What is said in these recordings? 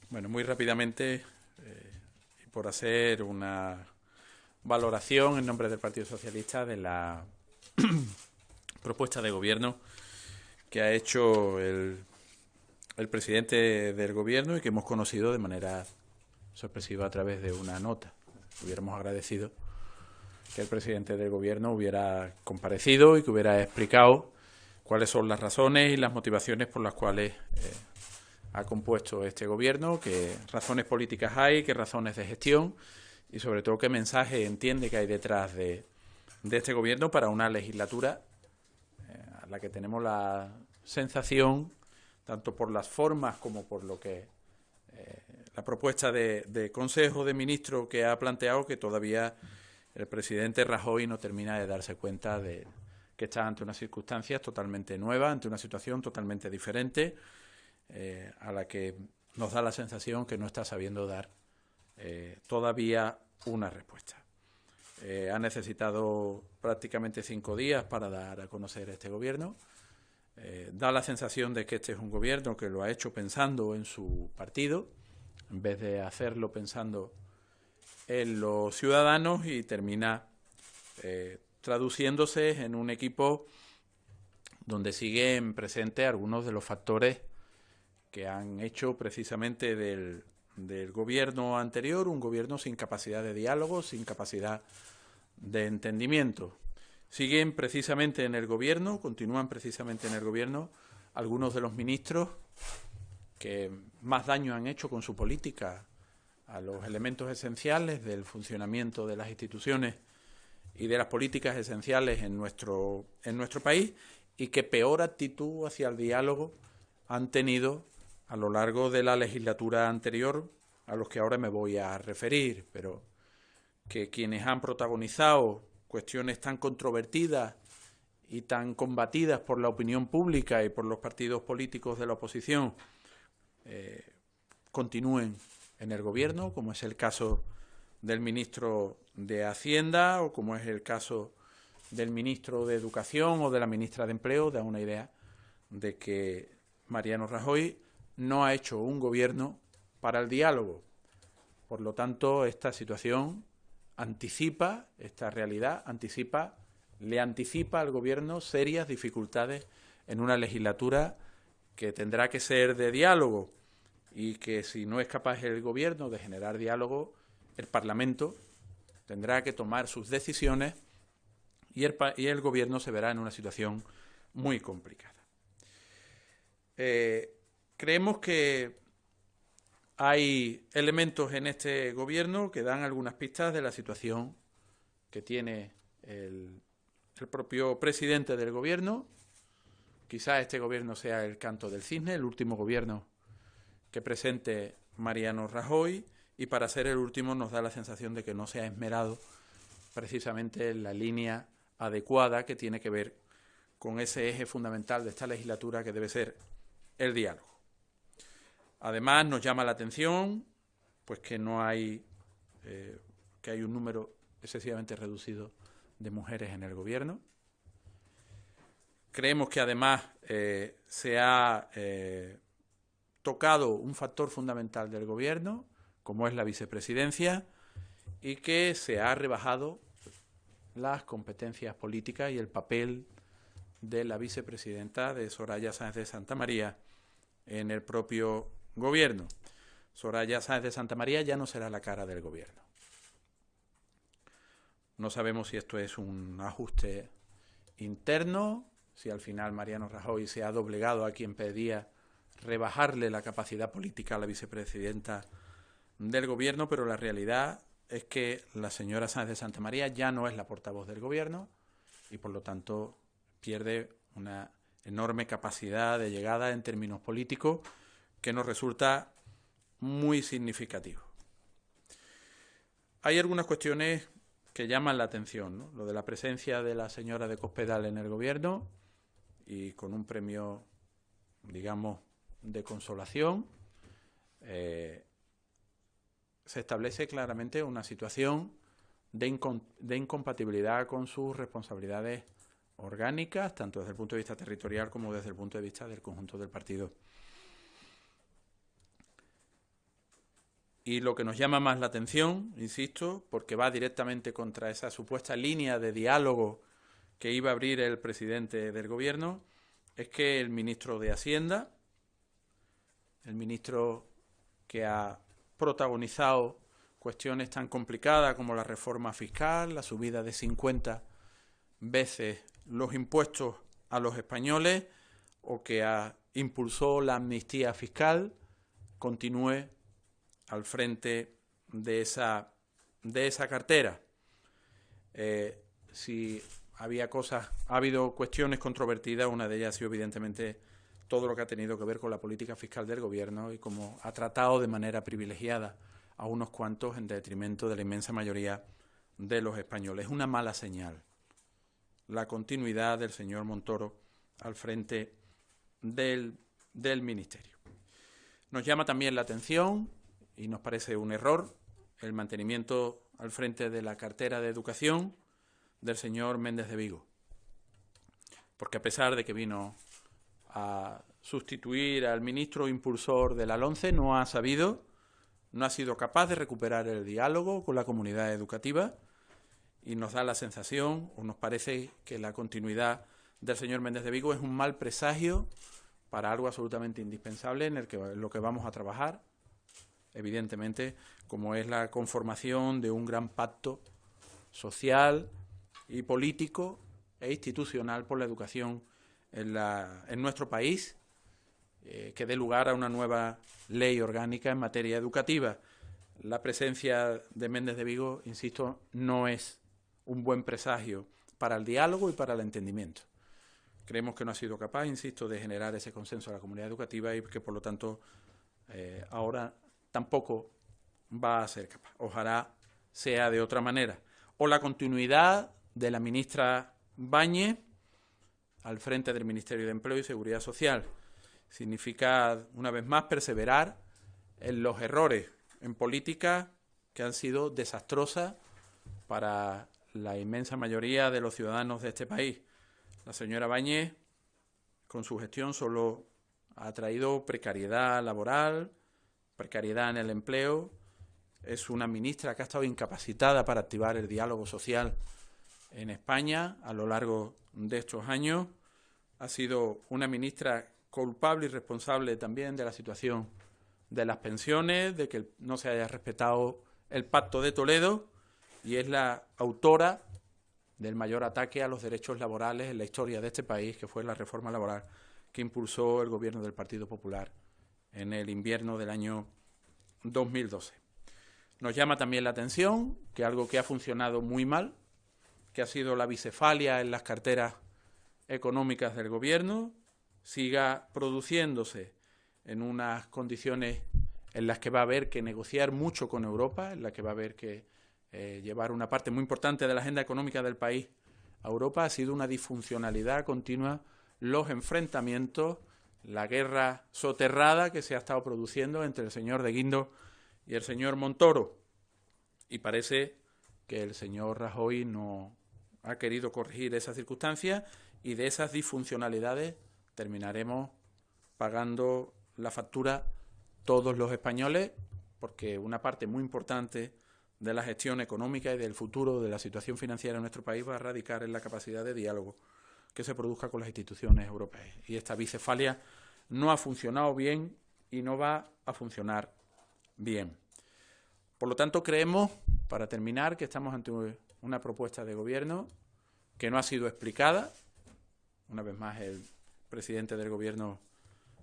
Bueno, muy rápidamente, y por hacer una valoración en nombre del Partido Socialista de la propuesta de gobierno que ha hecho el presidente del gobierno y que hemos conocido de manera sorpresiva a través de una nota. Hubiéramos agradecido que el presidente del gobierno hubiera comparecido y que hubiera explicado cuáles son las razones y las motivaciones por las cuales ha compuesto este gobierno, qué razones políticas hay, qué razones de gestión y sobre todo qué mensaje entiende que hay detrás de este gobierno para una legislatura a la que tenemos la sensación, tanto por las formas como por lo que la propuesta de Consejo de Ministros que ha planteado, que todavía el presidente Rajoy no termina de darse cuenta de que está ante unas circunstancias totalmente nuevas, ante una situación totalmente diferente, a la que nos da la sensación que no está sabiendo dar todavía una respuesta. Ha necesitado prácticamente 5 días para dar a conocer este gobierno. Da la sensación de que este es un gobierno que lo ha hecho pensando en su partido, en vez de hacerlo pensando en los ciudadanos, y termina traduciéndose en un equipo donde siguen presentes algunos de los factores que han hecho precisamente del gobierno anterior un gobierno sin capacidad de diálogo, sin capacidad de entendimiento. Siguen precisamente en el gobierno, continúan precisamente en el gobierno algunos de los ministros que más daño han hecho con su política a los elementos esenciales del funcionamiento de las instituciones y de las políticas esenciales en nuestro país, y que peor actitud hacia el diálogo han tenido a lo largo de la legislatura anterior, a los que ahora me voy a referir, pero que quienes han protagonizado cuestiones tan controvertidas y tan combatidas por la opinión pública y por los partidos políticos de la oposición continúen en el gobierno, como es el caso del ministro de Hacienda o como es el caso del ministro de Educación o de la ministra de Empleo, da una idea de que Mariano Rajoy no ha hecho un gobierno para el diálogo. Por lo tanto, esta situación anticipa, esta realidad le anticipa al gobierno serias dificultades en una legislatura que tendrá que ser de diálogo, y que si no es capaz el gobierno de generar diálogo, el Parlamento tendrá que tomar sus decisiones y el gobierno se verá en una situación muy complicada. Creemos que hay elementos en este gobierno que dan algunas pistas de la situación que tiene el propio presidente del gobierno. Quizá este gobierno sea el canto del cisne, el último gobierno que presente Mariano Rajoy, y para ser el último nos da la sensación de que no se ha esmerado precisamente en la línea adecuada que tiene que ver con ese eje fundamental de esta legislatura, que debe ser el diálogo. Además, nos llama la atención pues que no hay que hay un número excesivamente reducido de mujeres en el gobierno. Creemos que además se ha tocado un factor fundamental del gobierno, como es la vicepresidencia, y que se ha rebajado las competencias políticas y el papel de la vicepresidenta, de Soraya Sáenz de Santamaría, en el propio gobierno. Soraya Sáenz de Santamaría ya no será la cara del gobierno. No sabemos si esto es un ajuste interno, si al final Mariano Rajoy se ha doblegado a quien pedía rebajarle la capacidad política a la vicepresidenta del gobierno, pero la realidad es que la señora Sáenz de Santamaría ya no es la portavoz del gobierno y por lo tanto pierde una enorme capacidad de llegada en términos políticos que nos resulta muy significativo. Hay algunas cuestiones que llaman la atención, ¿no? Lo de la presencia de la señora de Cospedal en el gobierno, y con un premio, digamos, de consolación, se establece claramente una situación de incompatibilidad con sus responsabilidades orgánicas, tanto desde el punto de vista territorial como desde el punto de vista del conjunto del partido. Y lo que nos llama más la atención, insisto, porque va directamente contra esa supuesta línea de diálogo que iba a abrir el presidente del Gobierno, es que el ministro de Hacienda, el ministro que ha protagonizado cuestiones tan complicadas como la reforma fiscal, la subida de 50 veces los impuestos a los españoles, o que impulsó la amnistía fiscal, continúe al frente de esa cartera. Si ha habido cuestiones controvertidas, una de ellas ha sido evidentemente todo lo que ha tenido que ver con la política fiscal del Gobierno y cómo ha tratado de manera privilegiada a unos cuantos en detrimento de la inmensa mayoría de los españoles. Es una mala señal la continuidad del señor Montoro al frente del Ministerio. Nos llama también la atención, y nos parece un error, el mantenimiento al frente de la cartera de Educación del señor Méndez de Vigo. Porque a pesar de que vino a sustituir al ministro impulsor de la LOMCE, no ha sido capaz de recuperar el diálogo con la comunidad educativa, y nos da la sensación, o nos parece, que la continuidad del señor Méndez de Vigo es un mal presagio para algo absolutamente indispensable en lo que vamos a trabajar, evidentemente, como es la conformación de un gran pacto social y político e institucional por la educación en nuestro país, que dé lugar a una nueva ley orgánica en materia educativa. La presencia de Méndez de Vigo, insisto, no es un buen presagio para el diálogo y para el entendimiento. Creemos que no ha sido capaz, insisto, de generar ese consenso a la comunidad educativa y que, por lo tanto, ahora tampoco va a ser capaz. Ojalá sea de otra manera. O la continuidad de la ministra Báñez al frente del Ministerio de Empleo y Seguridad Social. Significa, una vez más, perseverar en los errores en política que han sido desastrosas para la inmensa mayoría de los ciudadanos de este país. La señora Báñez, con su gestión, solo ha traído precariedad laboral, precariedad en el empleo. Es una ministra que ha estado incapacitada para activar el diálogo social en España a lo largo de estos años. Ha sido una ministra culpable y responsable también de la situación de las pensiones, de que no se haya respetado el Pacto de Toledo, y es la autora del mayor ataque a los derechos laborales en la historia de este país, que fue la reforma laboral que impulsó el gobierno del Partido Popular en el invierno del año 2012. Nos llama también la atención que algo que ha funcionado muy mal, que ha sido la bicefalia en las carteras económicas del gobierno, siga produciéndose en unas condiciones en las que va a haber que negociar mucho con Europa, en las que va a haber que llevar una parte muy importante de la agenda económica del país a Europa. Ha sido una disfuncionalidad continua, los enfrentamientos, la guerra soterrada que se ha estado produciendo entre el señor de Guindos y el señor Montoro. Y parece que el señor Rajoy no ha querido corregir esas circunstancias, y de esas disfuncionalidades terminaremos pagando la factura todos los españoles, porque una parte muy importante de la gestión económica y del futuro de la situación financiera en nuestro país va a radicar en la capacidad de diálogo que se produzca con las instituciones europeas. Y esta bicefalia no ha funcionado bien y no va a funcionar bien. Por lo tanto, creemos, para terminar, que estamos ante una propuesta de gobierno que no ha sido explicada. Una vez más, el presidente del gobierno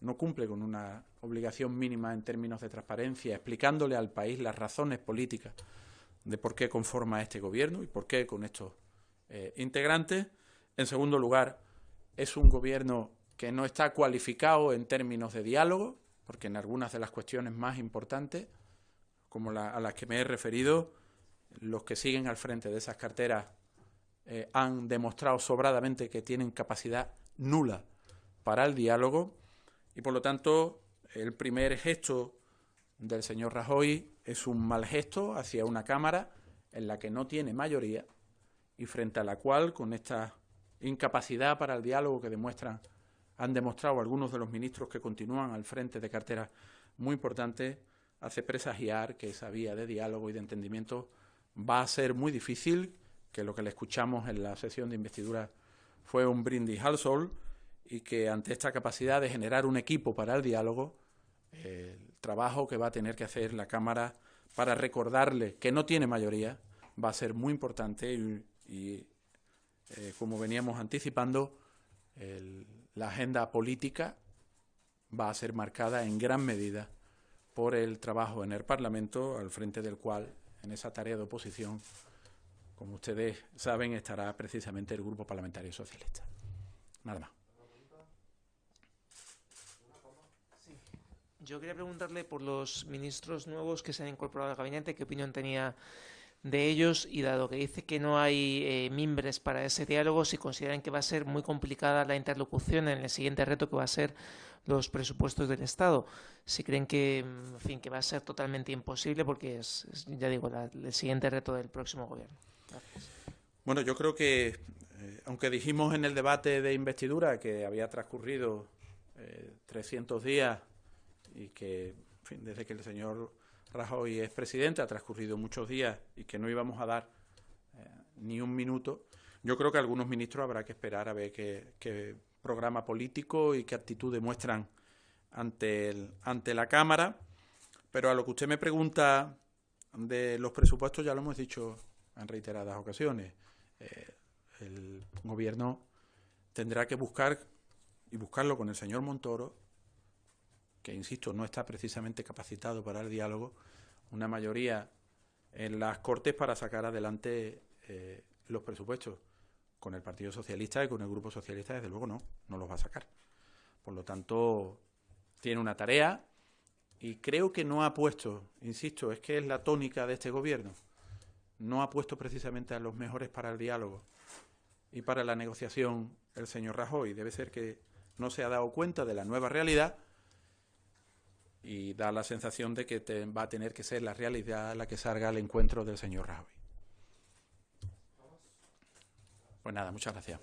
no cumple con una obligación mínima en términos de transparencia, explicándole al país las razones políticas de por qué conforma este gobierno y por qué con estos integrantes. En segundo lugar, es un gobierno que no está cualificado en términos de diálogo, porque en algunas de las cuestiones más importantes, como a las que me he referido, los que siguen al frente de esas carteras han demostrado sobradamente que tienen capacidad nula para el diálogo, y por lo tanto el primer gesto del señor Rajoy es un mal gesto hacia una Cámara en la que no tiene mayoría y frente a la cual, con esta incapacidad para el diálogo que han demostrado algunos de los ministros que continúan al frente de carteras muy importantes, hace presagiar que esa vía de diálogo y de entendimiento va a ser muy difícil, que lo que le escuchamos en la sesión de investidura fue un brindis al sol, y que ante esta capacidad de generar un equipo para el diálogo, el trabajo que va a tener que hacer la Cámara para recordarle que no tiene mayoría va a ser muy importante y como veníamos anticipando, la agenda política va a ser marcada en gran medida por el trabajo en el Parlamento, al frente del cual, en esa tarea de oposición, como ustedes saben, estará precisamente el Grupo Parlamentario Socialista. Nada más. Yo quería preguntarle por los ministros nuevos que se han incorporado al gabinete, qué opinión tenía de ellos, y dado que dice que no hay mimbres para ese diálogo, si consideran que va a ser muy complicada la interlocución en el siguiente reto, que va a ser los presupuestos del Estado. Si creen que, en fin, que va a ser totalmente imposible, porque ya digo, el siguiente reto del próximo gobierno. Gracias. Bueno, yo creo que, aunque dijimos en el debate de investidura que había transcurrido 300 días y que, en fin, desde que el señor Rajoy es presidente ha transcurrido muchos días y que no íbamos a dar ni un minuto, yo creo que algunos ministros habrá que esperar a ver qué programa político y qué actitud demuestran ante la Cámara. Pero a lo que usted me pregunta de los presupuestos, ya lo hemos dicho en reiteradas ocasiones. El Gobierno tendrá que buscar, y buscarlo con el señor Montoro, que, insisto, no está precisamente capacitado para el diálogo, una mayoría en las Cortes para sacar adelante los presupuestos. Con el Partido Socialista y con el Grupo Socialista, desde luego, no los va a sacar. Por lo tanto, tiene una tarea y creo que no ha puesto, insisto, es que es la tónica de este Gobierno, no ha puesto precisamente a los mejores para el diálogo y para la negociación el señor Rajoy. Debe ser que no se ha dado cuenta de la nueva realidad y da la sensación de que va a tener que ser la realidad la que salga al encuentro del señor Rajoy. Pues nada, muchas gracias.